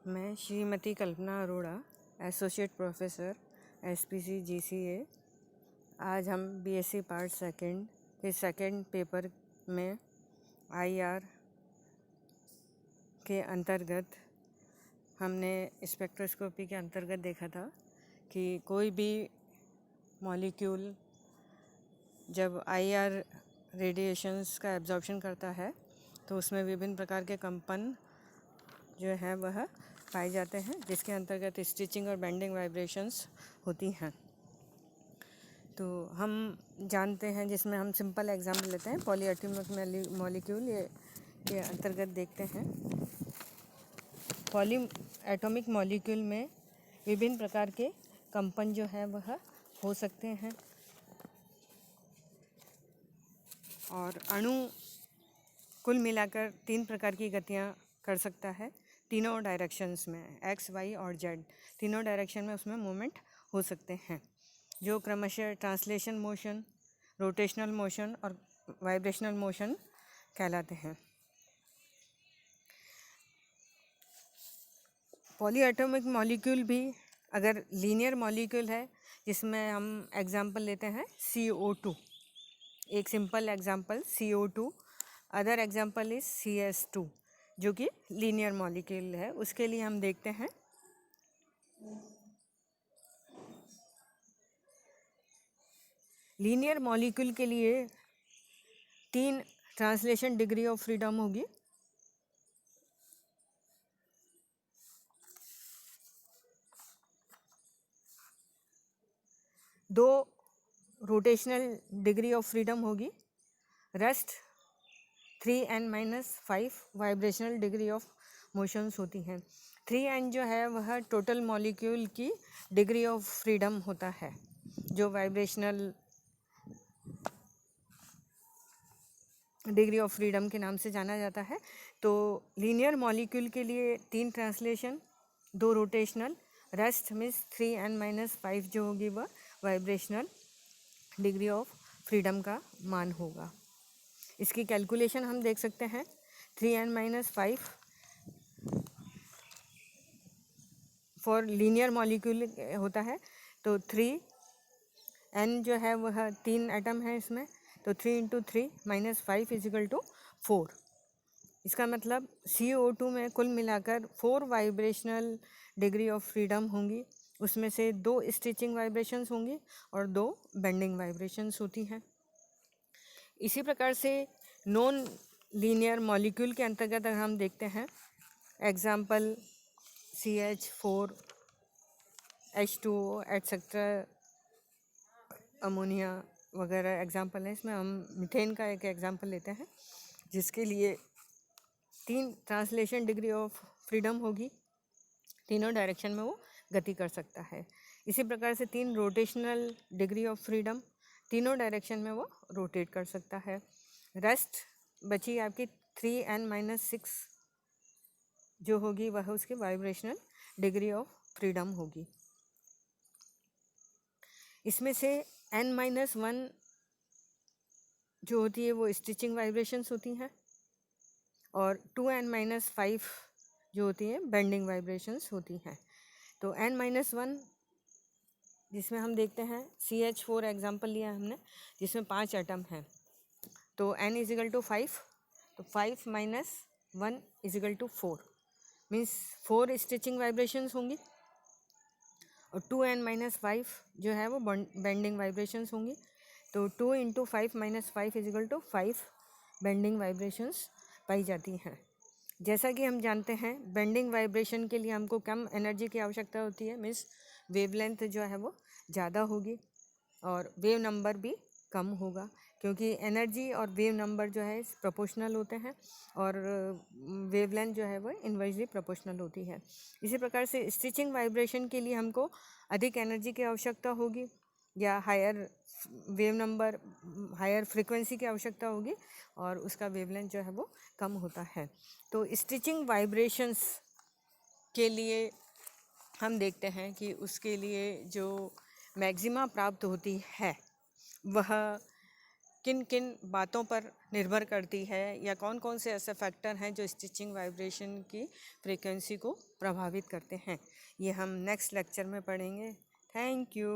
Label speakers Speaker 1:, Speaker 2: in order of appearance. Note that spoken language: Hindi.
Speaker 1: मैं Shrimati Kalpana Arora, associate professor SPC GCA. आज हम बीएससी पार्ट सेकंड के सेकंड पेपर में आईआर के अंतर्गत हमने स्पेक्ट्रोस्कोपी के अंतर्गत देखा था कि कोई भी मॉलिक्यूल जब आईआर रेडिएशंस का एब्जॉर्प्शन करता है तो उसमें विभिन्न प्रकार के कंपन जो है वह पाए जाते हैं, जिसके अंतर्गत स्टिचिंग और बेंडिंग वाइब्रेशंस होती हैं। तो हम जानते हैं, जिसमें हम सिंपल एग्जाम्पल लेते हैं पॉलीएटॉमिक मॉलिक्यूल के अंतर्गत देखते हैं। पॉली एटॉमिक मॉलिक्यूल में विभिन्न प्रकार के कंपन जो है वह हो सकते हैं और अणु कुल मिलाकर 3 प्रकार की गतियाँ कर सकता है, तीनों डायरेक्शंस में, एक्स, वाई और जेड, तीनों डायरेक्शन में उसमें मूवमेंट हो सकते हैं, जो क्रमशः ट्रांसलेशन मोशन, रोटेशनल मोशन और वाइब्रेशनल मोशन कहलाते हैं। पॉलीएटॉमिक मॉलिक्यूल भी अगर लीनियर मॉलिक्यूल है, जिसमें हम एग्जांपल लेते हैं CO2, एक simple example CO2, other example is CS2 जो कि लीनियर मॉलिक्यूल है। उसके लिए हम देखते हैं लीनियर मॉलिक्यूल के लिए 3 ट्रांसलेशन डिग्री ऑफ फ्रीडम होगी। दो रोटेशनल डिग्री ऑफ फ्रीडम होगी। Rest 3n-5 vibrational degree of motions होती हैं। 3n जो है वह टोटल मॉलिक्यूल की डिग्री ऑफ फ्रीडम होता है, जो वाइब्रेशनल डिग्री ऑफ फ्रीडम के नाम से जाना जाता है। तो लीनियर मॉलिक्यूल के लिए 3 translation, 2 rotational, rest means 3n-5 जो होगी वह वाइब्रेशनल डिग्री ऑफ फ्रीडम का मान होगा। इसकी कैलकुलेशन हम देख सकते हैं। 3n-5 फॉर लीनियर मॉलिक्यूल होता है, तो 3n जो है वह 3 एटम है इसमें, तो 3 × 3 - 5 = 4। इसका मतलब CO2 में कुल मिलाकर 4 वाइब्रेशनल डिग्री ऑफ फ्रीडम होंगी। उसमें से 2 स्टिचिंग वाइब्रेशंस होंगी और 2 बेंडिंग वाइब्रेशंस होती हैं। इसी प्रकार से नॉन लीनियर मॉलिक्यूल के अंतर्गत अगर हम देखते हैं, example CH4, H2O etcetera, ammonia वगैरह एग्जाम्पल है। इसमें हम मीथेन का एक एग्जाम्पल लेते हैं, जिसके लिए 3 ट्रांसलेशन डिग्री ऑफ फ्रीडम होगी, तीनों डायरेक्शन में वो गति कर सकता है। इसी प्रकार से 3 रोटेशनल डिग्री ऑफ फ्रीडम, तीनों डायरेक्शन में वो रोटेट कर सकता है। रेस्ट बची आपकी 3n-6 जो होगी वह उसकी वाइब्रेशनल डिग्री ऑफ फ्रीडम होगी। इसमें से n-1 जो होती है वो स्टिचिंग वाइब्रेशंस होती हैं और 2n-5 जो होती है बेंडिंग वाइब्रेशंस होती हैं। तो n-1 जिसमें हम देखते हैं CH4 एग्जाम्पल लिया हमने, जिसमें 5 एटम हैं, तो n = 5, तो 5 - 1 = 4 मीन्स 4 स्टिचिंग वाइब्रेशंस होंगी और 2n-5 जो है वो बेंडिंग वाइब्रेशंस होंगी। तो 2 × 5 - 5 = 5 बेंडिंग वाइब्रेशंस पाई जाती हैं। जैसा कि हम जानते हैं, बेंडिंग वाइब्रेशन के लिए हमको कम एनर्जी की आवश्यकता होती है, मीन्स वेवलेंथ जो है वो ज़्यादा होगी और वेव नंबर भी कम होगा, क्योंकि एनर्जी और वेव नंबर जो है प्रोपोर्शनल होते हैं और वेवलेंथ जो है वो इनवर्सली प्रोपोर्शनल होती है। इसी प्रकार से स्टिचिंग वाइब्रेशन के लिए हमको अधिक एनर्जी की आवश्यकता होगी या higher wave number, higher frequency की आवश्यकता होगी और उसका वेवलेंथ जो है वो कम होता है। तो स्टिचिंग वाइब्रेशंस के लिए हम देखते हैं कि उसके लिए जो मैक्सिमा प्राप्त होती है वह किन किन बातों पर निर्भर करती है या कौन कौन से ऐसे फैक्टर हैं जो स्टिचिंग वाइब्रेशन की फ्रीक्वेंसी को प्रभावित करते हैं, ये हम नेक्स्ट लेक्चर में पढ़ेंगे। Thank you.